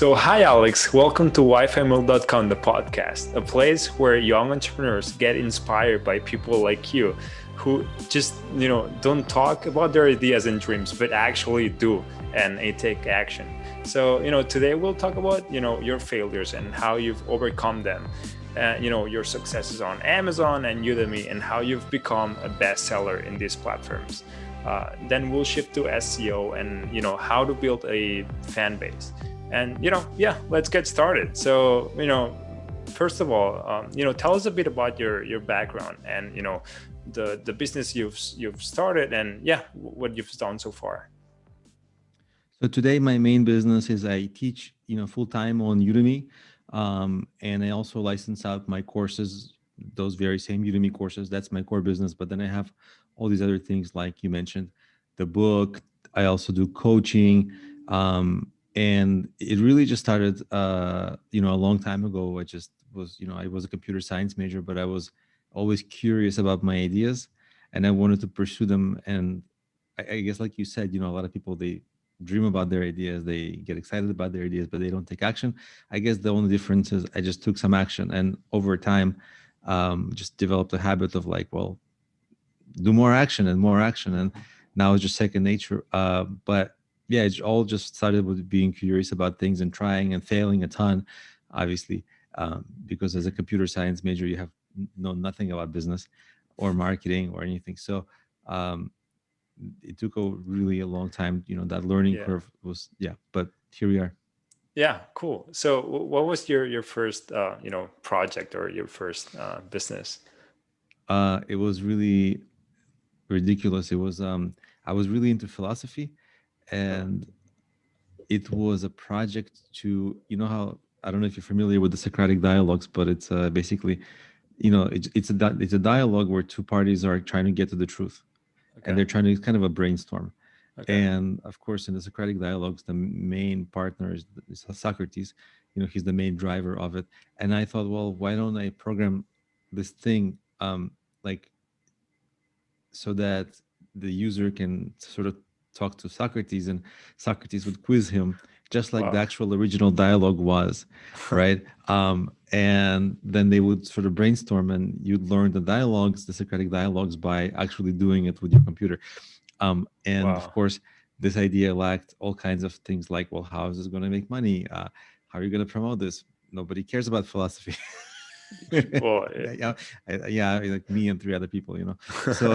So, hi Alex, welcome to Wifimilk.com, the podcast, a place where young entrepreneurs get inspired by people like you who just, don't talk about their ideas and dreams, but actually do and they take action. So, today we'll talk about, your failures and how you've overcome them. Your successes on Amazon and Udemy and how you've become a bestseller in these platforms. Then we'll shift to SEO and, how to build a fan base. And, let's get started. So, first of all, tell us a bit about your background and, the business you've started and what you've done so far. So today my main business is I teach, full-time on Udemy. And I also license out my courses, those very same Udemy courses. That's my core business. But then I have all these other things, like you mentioned, the book. I also do coaching. And it really just started, a long time ago. I just was, I was a computer science major, but I was always curious about my ideas and I wanted to pursue them. And I guess, like you said, a lot of people, they dream about their ideas, they get excited about their ideas, but they don't take action. I guess the only difference is I just took some action, and over time, just developed a habit of like, well, do more action and more action, and now it's just second nature. But yeah, it all just started with being curious about things and trying and failing a ton, obviously, because as a computer science major, you have know nothing about business or marketing or anything. So it took really a long time. That learning curve was, but here we are. Yeah, cool. So what was your first project or your first business? It was really ridiculous. It was I was really into philosophy, Uh, and it was a project to, how, I don't know if you're familiar with the Socratic dialogues, but it's basically, it's a dialogue where two parties are trying to get to the truth, and okay. they're trying to, it's kind of a brainstorm. Okay. And of course, in the Socratic dialogues, the main partner is Socrates. He's the main driver of it. And I thought, well, why don't I program this thing, like, so that the user can sort of talk to Socrates, and Socrates would quiz him, just like the Wow. actual original dialogue was, right? And then they would sort of brainstorm, and you'd learn the dialogues, the Socratic dialogues, by actually doing it with your computer. And of Wow. course, this idea lacked all kinds of things like, well, how is this going to make money? How are you going to promote this? Nobody cares about philosophy. Well, Yeah, like me and three other people, So,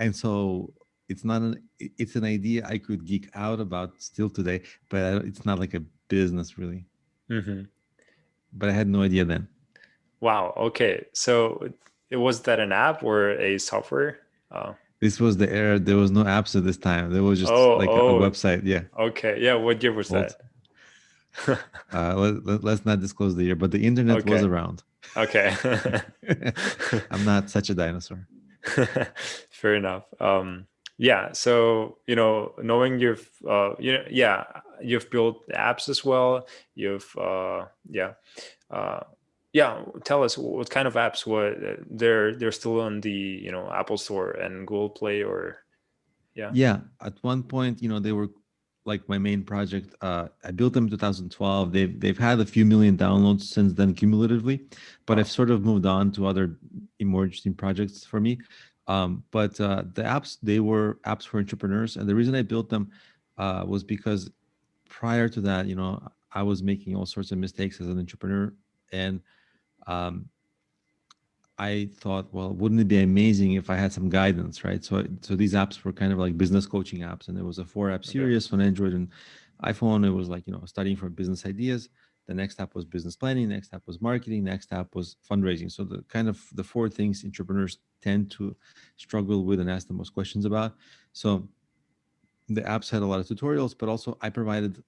and so it's an idea I could geek out about still today, but it's not like a business really. hmm But I had no idea then. Wow. Okay. So it was that an app or a software? Oh. This was the era. There was no apps at this time. There was just Oh, like a oh, website. Yeah, okay. Yeah. What year was old. that? Let's not disclose the year, but the internet was Okay. around. Okay. I'm not such a dinosaur. Fair enough. Yeah. So, knowing you've built apps as well. You've, uh, yeah. Tell us what kind of apps. What they're still on the Apple Store and Google Play or yeah. Yeah, at one point, they were like my main project. I built them in 2012. They've had a few million downloads since then cumulatively, but I've Wow. sort of moved on to other more interesting projects for me. But the apps, they were apps for entrepreneurs, and the reason I built them was because prior to that, I was making all sorts of mistakes as an entrepreneur, and um, I thought, well, wouldn't it be amazing if I had some guidance, right? So these apps were kind of like business coaching apps, and there was a 4 app Okay. series on Android and iPhone. It was like, studying for business ideas. The next app was business planning. Next app was marketing. Next app was fundraising. So the kind of the four things entrepreneurs tend to struggle with and ask the most questions about. So the apps had a lot of tutorials, but also I provided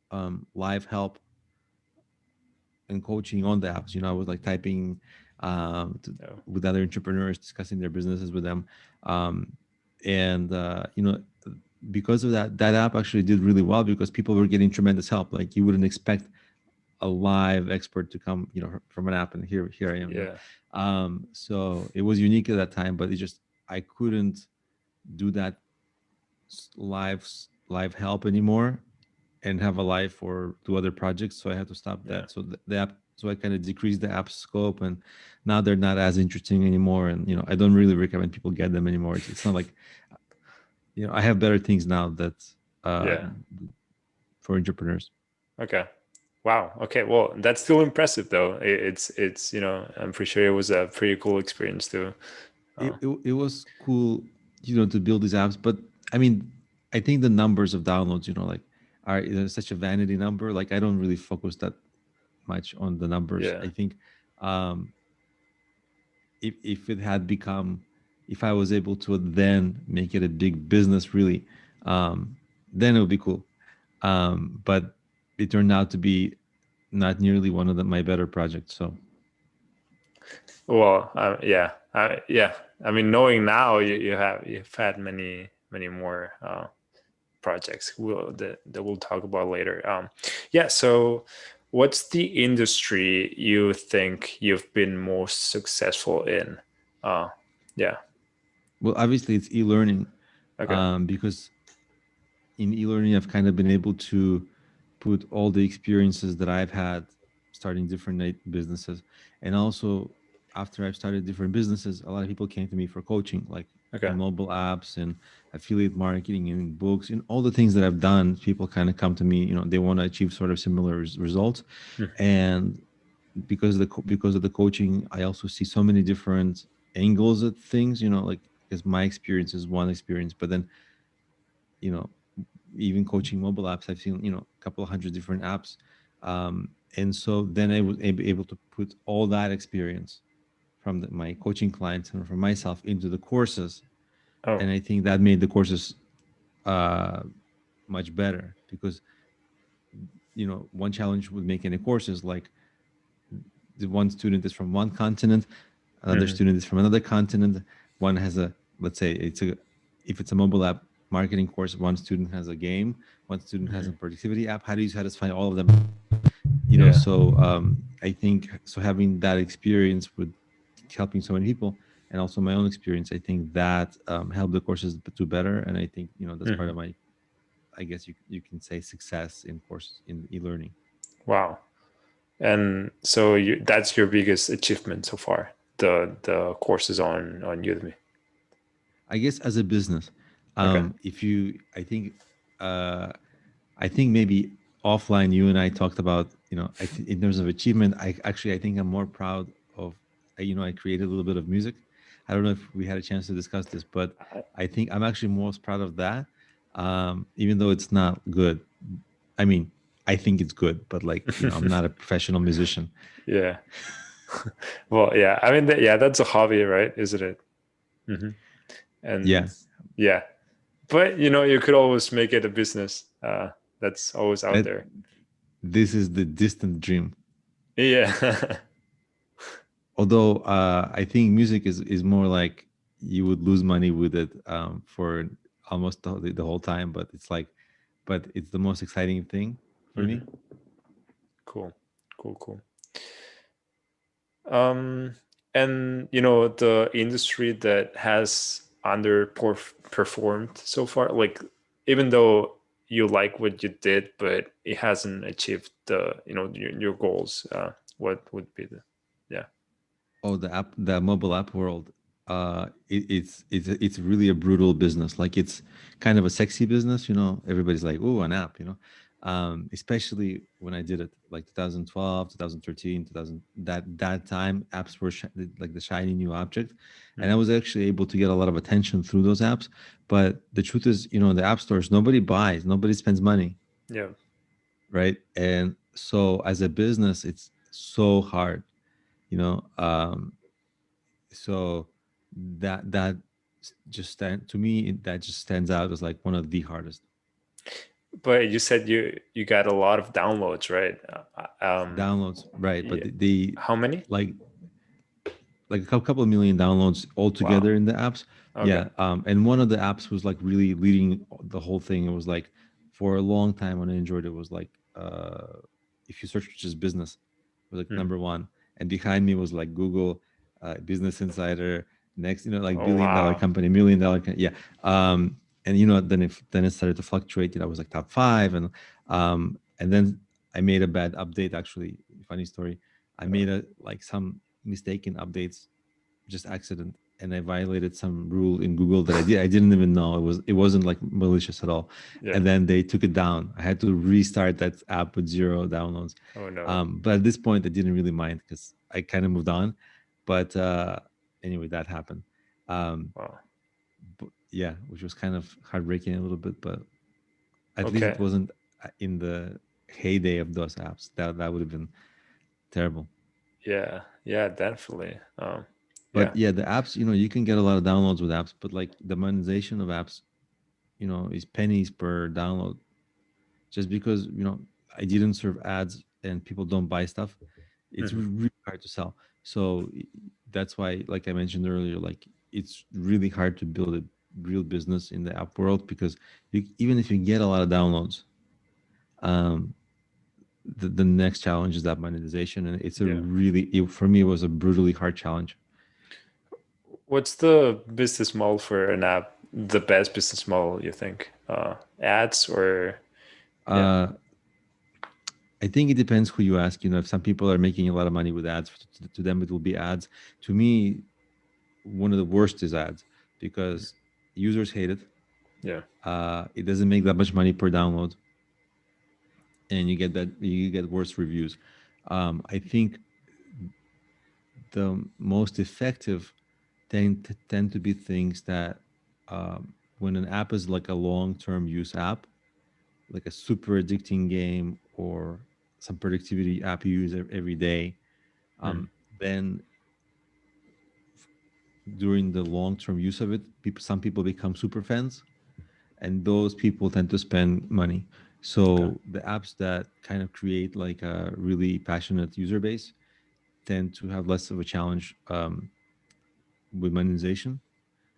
live help and coaching on the apps. I was like typing Oh, with other entrepreneurs, discussing their businesses with them, um, and because of that, that app actually did really well because people were getting tremendous help. Like you wouldn't expect a live expert to come, from an app, and here I am. yeah. So it was unique at that time, but it just I couldn't do that live help anymore, and have a life or do other projects. So I had to stop Yeah. that. So the app, so I kind of decreased the app scope, and now they're not as interesting anymore. And I don't really recommend people get them anymore. It's not like I have better things now that uh, Yeah. for entrepreneurs. Okay. Wow. Okay. Well, that's still impressive, though. It's I'm pretty sure it was a pretty cool experience too. Oh, It was cool, to build these apps. But I mean, I think the numbers of downloads, like, are such a vanity number. Like, I don't really focus that much on the numbers. yeah. I think um, if it had become, if I was able to then make it a big business, really, then it would be cool. But it turned out to be not nearly one of my better projects. So Well, yeah. Yeah. I mean, knowing now, you've had many more projects that we'll talk about later. Yeah. So, what's the industry you think you've been most successful in? Uh, yeah. well, obviously it's e-learning, Okay. because in e-learning I've kind of been able to put all the experiences that I've had starting different businesses. And also, after I've started different businesses, a lot of people came to me for coaching, like Okay. in mobile apps and affiliate marketing and books and all the things that I've done. People kind of come to me, they want to achieve sort of similar results. Mhm. And because of the coaching, I also see so many different angles at things, like, because my experience is one experience, but then you know even coaching mobile apps, I've seen a couple of hundred different apps. And so then I was able to put all that experience from my coaching clients and from myself into the courses. Oh. And I think that made the courses uh, much better, because one challenge with making a course is like, the one student is from one continent, another Mhm. student is from another continent. One has a, let's say, if it's a mobile app marketing course, one student has a game, one student has a Mhm. productivity app. How do you satisfy all of them? Yeah. So I think, so having that experience with helping so many people, and also my own experience, I think that helped the courses do better. And I think that's part Mhm. of my, I guess you can say, success in course in e-learning. Wow. And so that's your biggest achievement so far, the courses on Udemy. I guess as a business, Okay. if you, uh, I think maybe offline, you and I talked about, in terms of achievement, I think I'm more proud of, I created a little bit of music. I don't know if we had a chance to discuss this, but I- I think I'm actually most proud of that, even though it's not good. I mean, I think it's good, but, like, I'm not a professional musician. yeah. Well, yeah. I mean, yeah, that's a hobby, right? Isn't it? Hmm. And Yeah, yeah, but you could always make it a business. That's always out that there. this is the distant dream. Yeah. Although I think music is more like you would lose money with it for almost the whole time, but it's the most exciting thing for Hmm. me. Cool. Cool. Cool. Um, and the industry that has underperformed so far, like even though you like what you did, but it hasn't achieved your goals. What would be the yeah. Oh, the mobile app world. It's really a brutal business. Like, it's kind of a sexy business. Everybody's like, "Oh, an app," especially when I did it, like 2012, 2013, 2000. That time, apps were like the shiny new object, and I Mhm. was actually able to get a lot of attention through those apps. But the truth is, the app stores, nobody buys, nobody spends money, Yeah. right? And so, as a business, it's so hard. You know, so just to me, that just stands out as like one of the hardest But you said you got a lot of downloads, right? downloads, right? But Yeah. they How many? like a couple of million downloads Wow. altogether in the apps. Okay. Yeah, and one of the apps was like really leading the whole thing. It was like, for a long time on Android, it was like, if you search just business, it was like Mhm. number one, and behind me was like Google, Business Insider, next, like Oh billion dollar wow. company, million dollar, yeah. and then it started to fluctuate. I was like top five, and then I made a bad update. Actually, funny story. I made a like some mistaken updates, just accident, and I violated some rule in Google that I didn't even know it wasn't like malicious at all. Yeah. And then they took it down. I had to restart that app with zero downloads. Oh no. But at this point, I didn't really mind because I kind of moved on. But anyway, that happened. Um, Wow. yeah, which was kind of heartbreaking a little bit, but at least Okay. it wasn't in the heyday of those apps. That would have been terrible. Yeah. Yeah. Definitely. Yeah. But yeah, the apps, you can get a lot of downloads with apps, but like the monetization of apps, is pennies per download. Just because I didn't serve ads and people don't buy stuff, it's Mhm. really hard to sell. So that's why, like I mentioned earlier, like it's really hard to build a real business in the app world because even if you get a lot of downloads, um, the next challenge is that monetization, and it's a Yeah. for me, it was a brutally hard challenge. What's the business model for an app? The best business model you think? Ads or yeah. Uh, I think it depends who you ask. If some people are making a lot of money with ads, to them it will be ads. To me, one of the worst is ads because users hate it. Yeah. It doesn't make that much money per download, and you get worse reviews. I think the most effective tend to be things that when an app is like a long-term use app, like a super addicting game or some productivity app you use every day, Mhm. then during the long-term use of it, some people become super fans, and those people tend to spend money. Okay. So the apps that kind of create like a really passionate user base tend to have less of a challenge with monetization.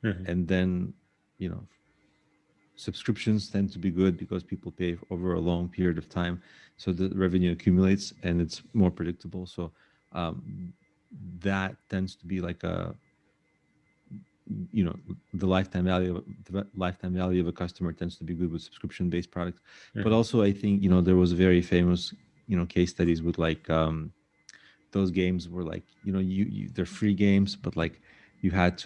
Mhm. And then, you know, subscriptions tend to be good because people pay over a long period of time. So the revenue accumulates and it's more predictable. So that tends to be like you know the lifetime value of a customer tends to be good with subscription based products. But Mhm. also I think there was very famous case studies with like those games were like they're free games, but like you get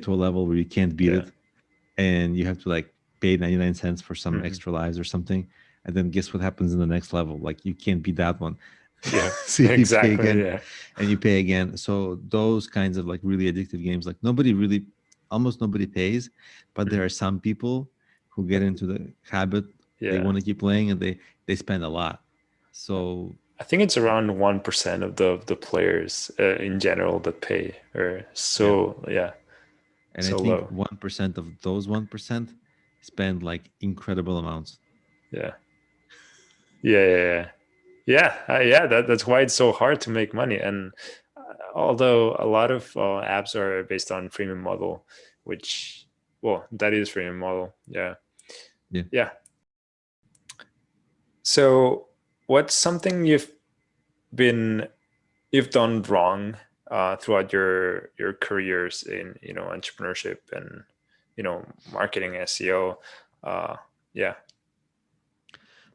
to a level where you can't beat Yeah. it, and you have to like pay 99 cents for some Mhm. extra lives or something. And then guess what happens in the next level? Like you can't beat that one. Yeah. So you pay Exactly. again Yeah. and you pay again. So those kinds of like really addictive games, like almost nobody pays, but there Mhm. are some people who get into the habit. They Yeah. want to keep playing, and they spend a lot. So I think it's around 1% of the players in general that pay, or yeah, so. Yeah. and I So think low. 1% of those 1% spend like incredible amounts. Yeah. Yeah. Yeah. Yeah. Yeah. Yeah. That's why it's so hard to make money. And although a lot of apps are based on freemium model, which, well, that is freemium model. Yeah. Yeah. Yeah. So what's something been you've done wrong throughout your careers in entrepreneurship and marketing, SEO? Uh, yeah.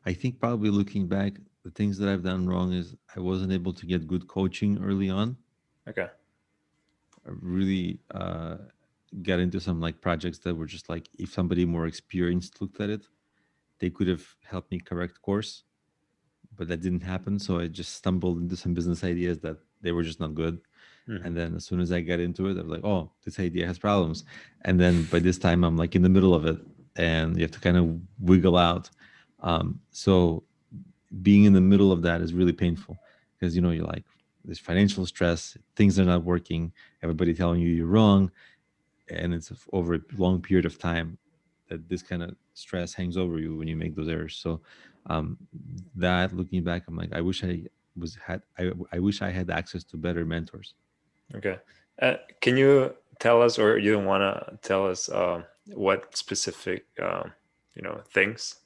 I think probably looking back, the things that I've done wrong is I wasn't able to get good coaching early on. Okay. I really got into some like projects that were just like if somebody more experienced looked at it, they could have helped me correct course, but that didn't happen. So I just stumbled into some business ideas that they were just not good. Hmm. And then as soon as I got into it, I was like, oh, this idea has problems. And then by this time, I'm like in the middle of it, and you have to kind of wiggle out. So being in the middle of that is really painful because you're like there's financial stress, things are not working, everybody telling you you're wrong, and it's over a long period of time that this kind of stress hangs over you when you make those errors. So um, that looking back, I'm like, I wish I wish I had access to better mentors. Okay. Can you tell us, or you don't want to tell us, what specific things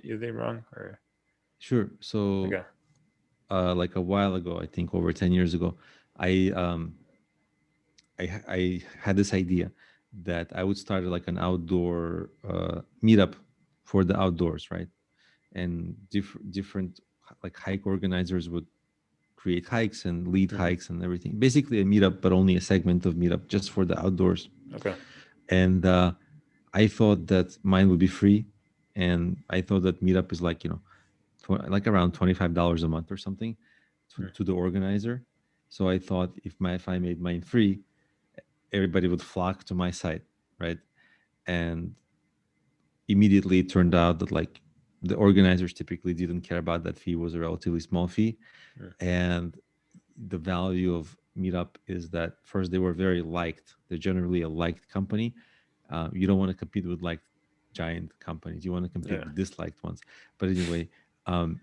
you did wrong, or Sure. So okay. like a while ago, I think over 10 years ago, I I had this idea. that I would start like an outdoor meetup for the outdoors, right? And different like hike organizers would create hikes and lead Hmm. hikes and everything. Basically a meetup, but only a segment of meetup just for the outdoors. Okay. And I thought that mine would be free, and I thought that meetup is like like around $25 a month or something to the organizer. So I thought if I made mine free, everybody would flock to my site, right? And immediately it turned out that like the organizers typically didn't care about that fee. Was a relatively small fee, Mm. and the value of meetup is that first they were very liked. They're generally a liked company. You don't want to compete with like giant companies. You want to compete Yeah. with disliked ones. But anyway, um,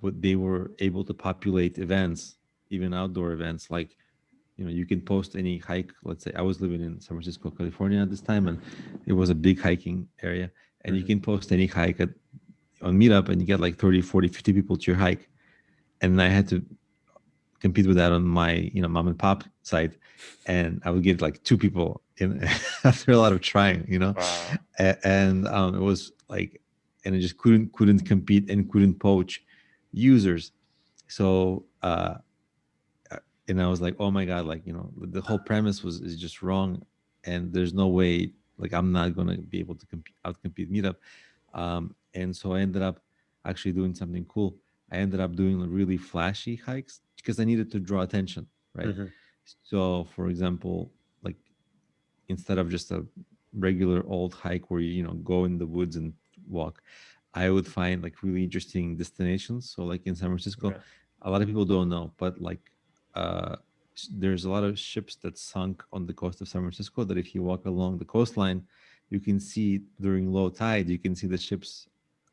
but they were able to populate events, even outdoor events. Like you can post any hike. Let's say I was living in San Francisco, California at this time, and it was a big hiking area. And you Hmm. can post any hike on Meetup, and you get like 30, 40, 50 people to your hike. And I had to compete with that on my mom and pop site, and I would get like two people in after a lot of trying, Wow. and it was like, and I just couldn't compete and couldn't poach users. So and I was like, oh my god, like the whole premise is just wrong, and there's no way like I'm not gonna be able to outcompete Meetup. And so I ended up actually doing something cool. I ended up doing really flashy hikes because I needed to draw attention, right? Hmm. So, for example, like instead of just a regular old hike where you go in the woods and walk, I would find like really interesting destinations. So like in San Francisco, Okay. a lot of people don't know, but like uh there's a lot of ships that sunk on the coast of San Francisco that if you walk along the coastline, you can see during low tide, you can see the ships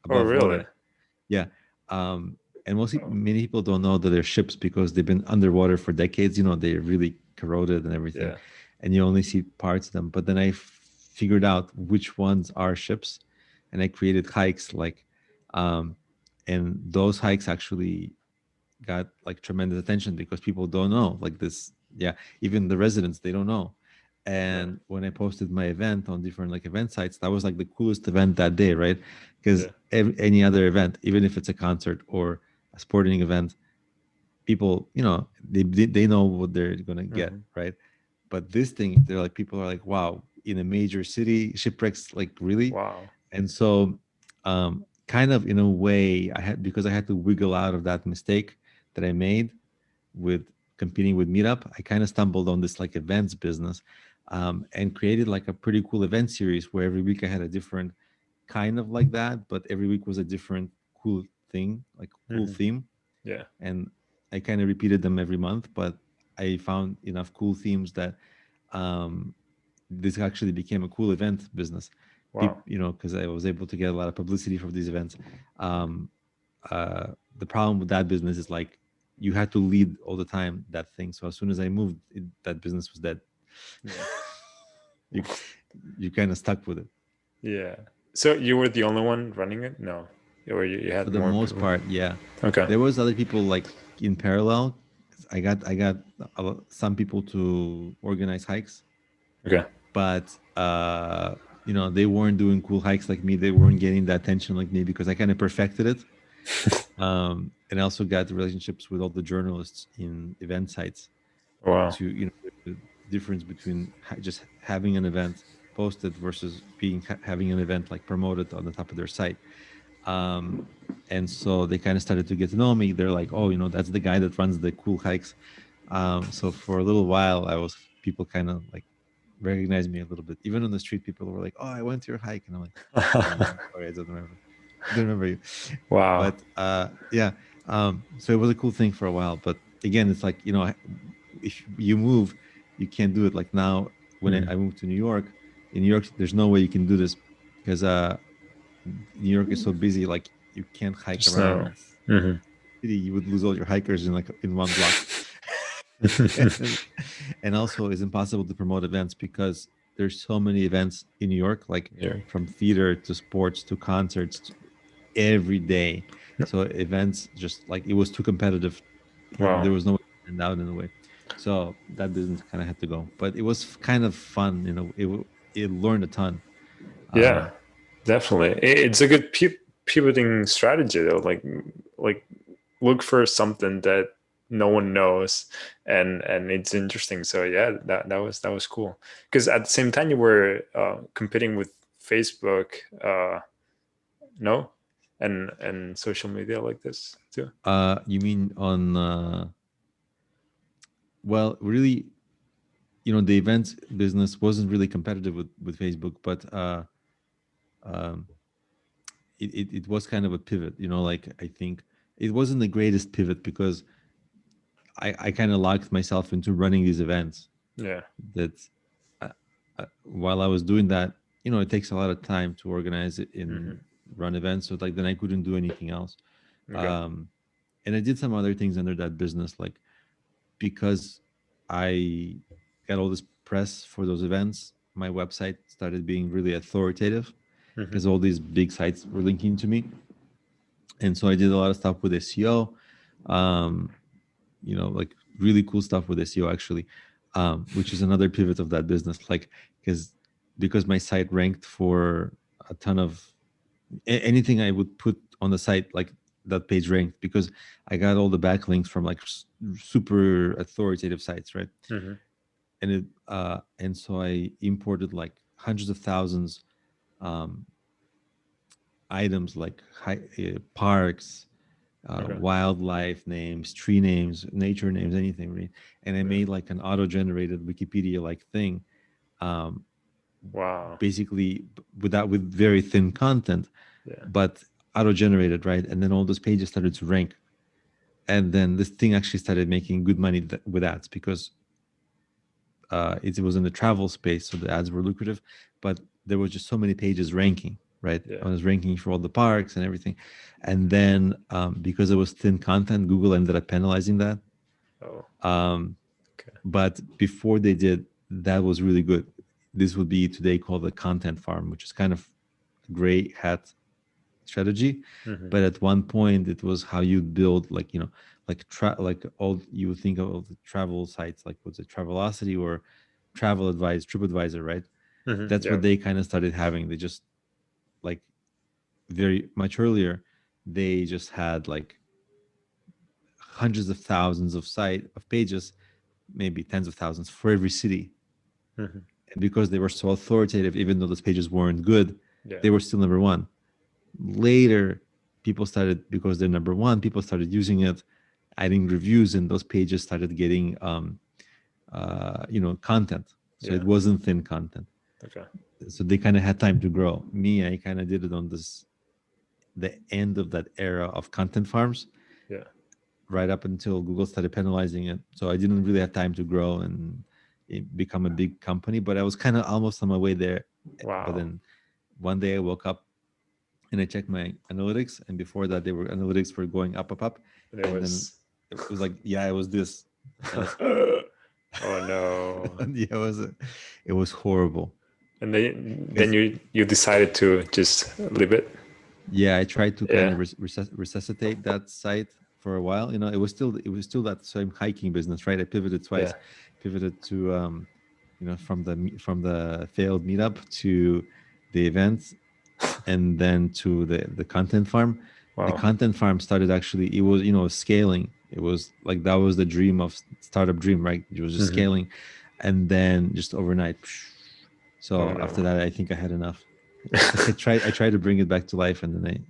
Oh, above really? water. Yeah. And Oh, many people don't know that they're ships because they've been underwater for decades. They're really corroded and everything, yeah. and you only see parts of them. But then I figured out which ones are ships, and I created hikes um, and those hikes actually got like tremendous attention because people don't know like this. Yeah, even the residents, they don't know. Yeah. And when I posted my event on different like event sites, that was like the coolest event that day, right? Because Yeah. any other event, even if it's a concert or a sporting event, people they know what they're gonna get, Hmm. right? But this thing, they're like, people are like, wow, in a major city, shipwrecks, like really. Wow. And so kind of in a way, because I had to wiggle out of that mistake that I made with competing with Meetup, I kind of stumbled on this like events business, and created like a pretty cool event series where every week I had a different kind of like that, but every week was a different cool thing, like cool Hmm. theme. Yeah. And I kind of repeated them every month, but I found enough cool themes that um, this actually became a cool event business. Wow. Because I was able to get a lot of publicity for these events. Um, the problem with that business is like you had to lead all the time that thing. So as soon as I moved, that business was dead. Yeah. you you kind of stuck with it Yeah. So you were the only one running it? No. Or you for had the more most people? part. Yeah, Okay. there was other people like in parallel. I got some people to organize hikes, Okay. but they weren't doing cool hikes like me. They weren't getting the attention like me because I kind of perfected it. And I also got the relationships with all the journalists in event sites Wow. to the difference between just having an event posted versus having an event like promoted on the top of their site. um, and so they kind of started to get to know me. They're like, oh, that's the guy that runs the cool hikes. So for a little while, people kind of like recognized me a little bit. Even on the street, people were like, oh, I went to your hike. And I'm like, sorry, I don't remember you. Wow. But yeah, so it was a cool thing for a while. But again, it's like, if you move, you can't do it. Like now, when Hmm. I moved to New York, in New York, there's no way you can do this because New York is so busy. Like you can't hike Just no. around Hmm. city. You would lose all your hikers in one block. And also, it's impossible to promote events because there's so many events in New York, like Yeah. from theater to sports to concerts every day. So events just like it was too competitive. Wow. There was no way to stand out in a way. So that business kind of had to go, but it was kind of fun. it learned a ton. Yeah, definitely. It's a good pivoting strategy though. Like look for something that no one knows, and it's interesting. So yeah, that was cool. Because at the same time you were competing with Facebook, no, and social media like this too. You mean on well, really, the events business wasn't really competitive with Facebook, but um, it was kind of a pivot. Like I think it wasn't the greatest pivot because I kind of locked myself into running these events. Yeah. That while I was doing that, it takes a lot of time to organize it in run events. So like then I couldn't do anything else. Okay. And I did some other things under that business, like because I got all this press for those events, my website started being really authoritative because all these big sites were linking to me. And so I did a lot of stuff with SEO, like really cool stuff with SEO actually, which is another pivot of that business. Like, because my site ranked for a ton of anything I would put on the site, like that page ranked because I got all the backlinks from like super authoritative sites, right? And so I imported like hundreds of thousands items like parks, Okay. wildlife names, tree names, nature names, anything, right? And I made like an auto-generated Wikipedia like thing, Wow. basically with very thin content, Yeah. but auto-generated, right? And then all those pages started to rank, and then this thing actually started making good money with ads because it was in the travel space, so the ads were lucrative, but there was just so many pages ranking, right? Yeah. I was ranking for all the parks and everything, and then because it was thin content, Google ended up penalizing that. Oh. Okay. But before they did, that was really good. This would be today called the content farm, which is kind of a gray hat strategy. But at one point, it was how you build, like like all you would think of the travel sites, like was it Travelocity or Travel Advice, TripAdvisor, right? That's Yeah. what they kind of started having. They just like very much earlier, they just had like hundreds of thousands of pages, maybe tens of thousands for every city. And because they were so authoritative, even though those pages weren't good, Yeah. they were still number one. Later, people started, because they're number one, people started using it, adding reviews, and those pages started getting content. So Yeah. it wasn't thin content. Okay. So they kind of had time to grow. Me, I kind of did it on the end of that era of content farms, Yeah. right up until Google started penalizing it. So I didn't really have time to grow and become a big company, but I was kind of almost on my way there. Wow. But then one day I woke up and I checked my analytics, and before that, analytics were going up, And it and then was. it was like, yeah, it was this. Oh no. Yeah, it was horrible. And then you decided to just leave it. Yeah, I tried to kind Yeah. of resuscitate that site for a while. It was still that same hiking business, right? I pivoted twice. Yeah. Pivoted to from the failed meetup to the events, and then to the content farm. The Wow. content farm started, actually, it was scaling. It was like that was the dream of startup dream, right? It was just scaling, and then just overnight. So Oh no. after that, I think I had enough. I tried to bring it back to life, and then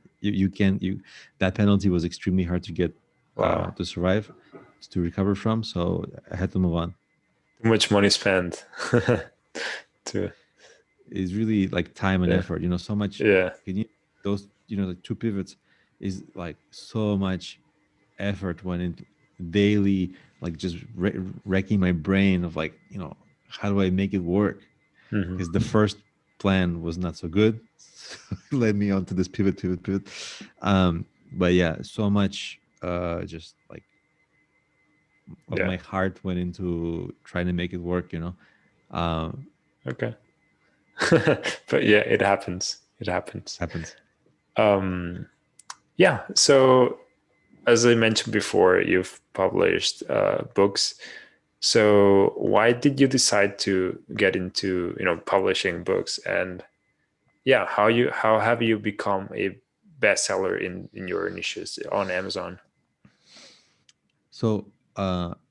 that penalty was extremely hard to get Wow. to survive, to recover from. So I had to move on. Too much money spent. to It's really like time and Yeah. effort. So much. Yeah. Those the two pivots is like so much effort went into daily, like just wrecking my brain of like how do I make it work? Because the first plan was not so good, so it led me on to this pivot. But yeah, so much just like of Yeah. my heart went into trying to make it work. Okay. But yeah, it happens. It happens. Happens. Yeah. So as I mentioned before, you've published books. So why did you decide to get into, publishing books? And yeah, how have you become a bestseller in your niches on Amazon? So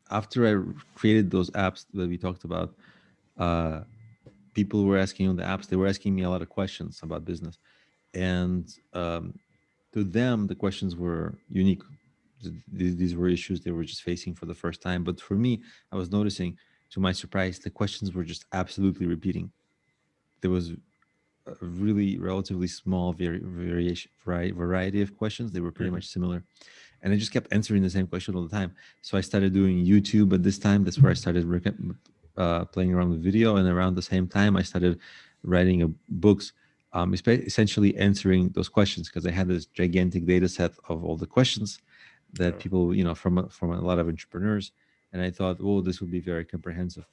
after I created those apps that we talked about, uh, people were asking on the apps. They were asking me a lot of questions about business, and to them, the questions were unique. These were issues they were just facing for the first time. But for me, I was noticing, to my surprise, the questions were just absolutely repeating. There was a really relatively small variety of questions. They were pretty Hmm. much similar, and I just kept answering the same question all the time. So I started doing YouTube at this time. That's where I started playing around with video, and around the same time, I started writing books, essentially answering those questions because I had this gigantic data set of all the questions that Oh, people, from a lot of entrepreneurs, and I thought, oh, this would be very comprehensive.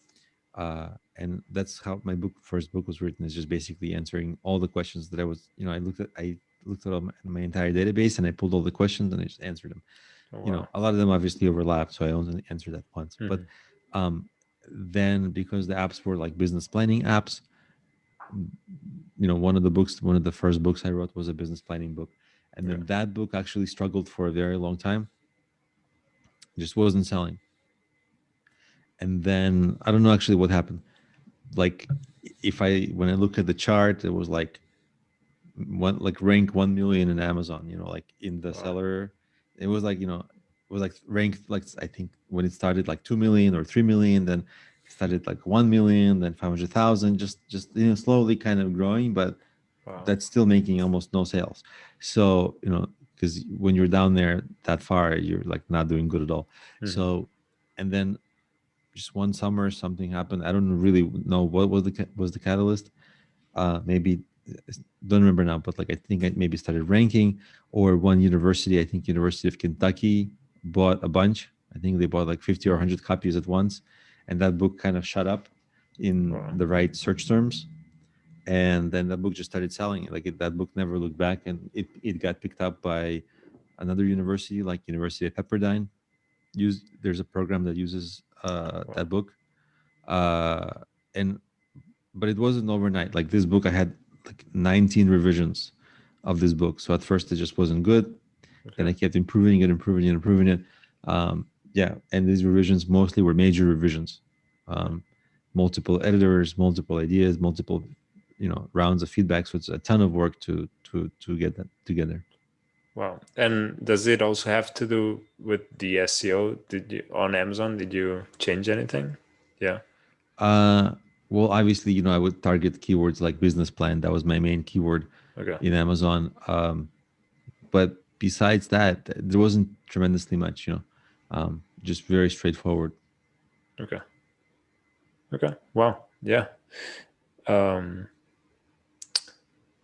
And that's how my first book was written, is just basically answering all the questions that I looked at my entire database, and I pulled all the questions and I just answered them. oh wow. A lot of them obviously overlap, so I only answered that once. But Hmm. um, then, because the apps were like business planning apps, one of the first books I wrote was a business planning book, and Yeah. then that book actually struggled for a very long time, just wasn't selling. And then I don't know actually what happened. Like, if I when I look at the chart, it was like rank 1 million in Amazon, like in the Wow. seller. It was like, it was like ranked, like, I think when it started like 2 million or 3 million, then it started like 1 million, then 500,000, just slowly kind of growing, but Wow. that's still making almost no sales. So, because when you're down there that far, you're like not doing good at all. Hmm. So, and then just one summer, something happened. I don't really know what was the catalyst. Maybe, don't remember now, but like I think I maybe started ranking, or one university, I think University of Kentucky, bought a bunch. I think they bought like 50 or Hmm. 100 copies at once, and that book kind of shut up in Wow. the right search terms, and then that book just started selling. Like, that book never looked back, and it got picked up by another university, like University of Pepperdine. There's a program that uses Wow. that book, uh, and but it wasn't overnight. Like, this book, I had like 19 revisions of this book. So at first it just wasn't good. Then Okay. I kept improving it, improving it, improving it. Yeah, and these revisions mostly were major revisions. Um, Multiple editors, multiple ideas, multiple rounds of feedback. So it's a ton of work to get that together. Wow. And does it also have to do with the SEO? Did you on Amazon? Did you change anything? Yeah. Uh, well, obviously, I would target keywords like business plan. That was my main keyword Okay. in Amazon. But besides that, there wasn't tremendously much, just very straightforward. Okay. Okay. Wow. Yeah. Um,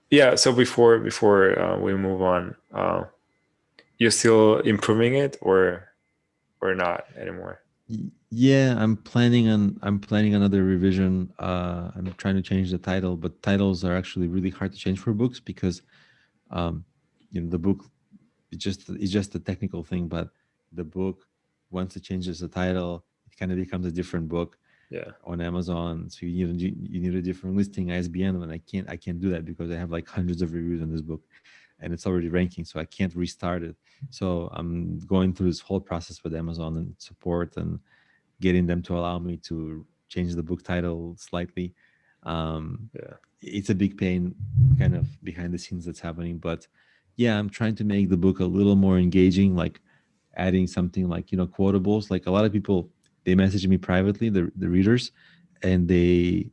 yeah. So before we move on, you're still improving it or not anymore? Yeah, I'm planning another revision. I'm trying to change the title, but titles are actually really hard to change for books because, um, the book, it's just a technical thing. But the book, once it changes the title, it kind of becomes a different book Yeah. on Amazon. So you need a different listing ISBN, and I can't do that because I have like hundreds of reviews on this book, and it's already ranking, so I can't restart it. So I'm going through this whole process with Amazon and support, and getting them to allow me to change the book title slightly. Um, Yeah. it's a big pain, kind of behind the scenes, that's happening. But yeah, I'm trying to make the book a little more engaging, like adding something like, quotables. Like, a lot of people, they message me privately, the readers, and they,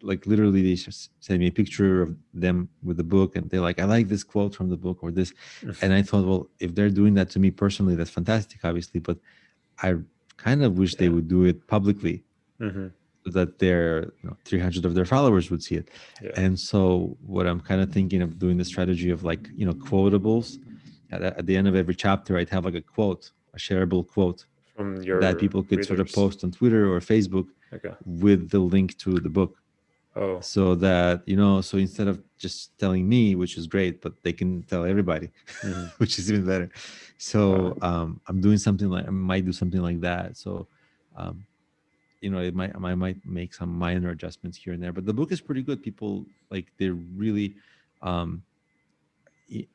like, literally, they just send me a picture of them with the book, and they're like, I like this quote from the book, or this. And I thought, well, if they're doing that to me personally, that's fantastic, obviously, but I kind of wish they Yeah. would do it publicly, Hmm. so that their 300 of their followers would see it. Yeah. And so, what I'm kind of thinking of doing, the strategy of, like, quotables. At the end of every chapter, I'd have like a quote, a shareable quote, From that your people could sort of readers. post on Twitter or Facebook Okay. with the link to the book. Oh. So that, so instead of just telling me, which is great, but they can tell everybody, Hmm. which is even better. Wow. So, I might do something like that. So, um, I might make some minor adjustments here and there, but the book is pretty good. People like they're really um,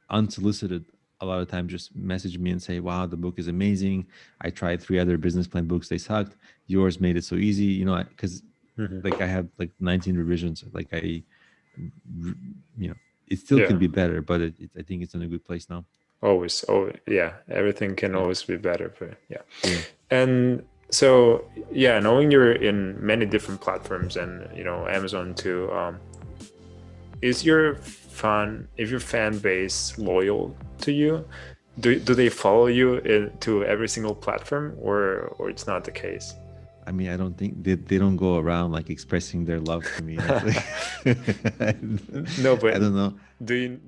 unsolicited. A lot of times, just message me and say, "Wow, the book is amazing. I tried 3 other business plan books; they sucked. Yours made it so easy." Because Mhm. like I have like 19 revisions. Like it still Yeah. can be better, but I think it's in a good place now. Always. Oh, yeah. Everything can Yeah, always be better, but yeah. yeah. And so, yeah, knowing you're in many different platforms and Amazon too, is your fan base loyal to you? Do they follow you to every single platform, or it's not the case? I mean, I don't think they don't go around like expressing their love to me. Like, No, I but don't know. do you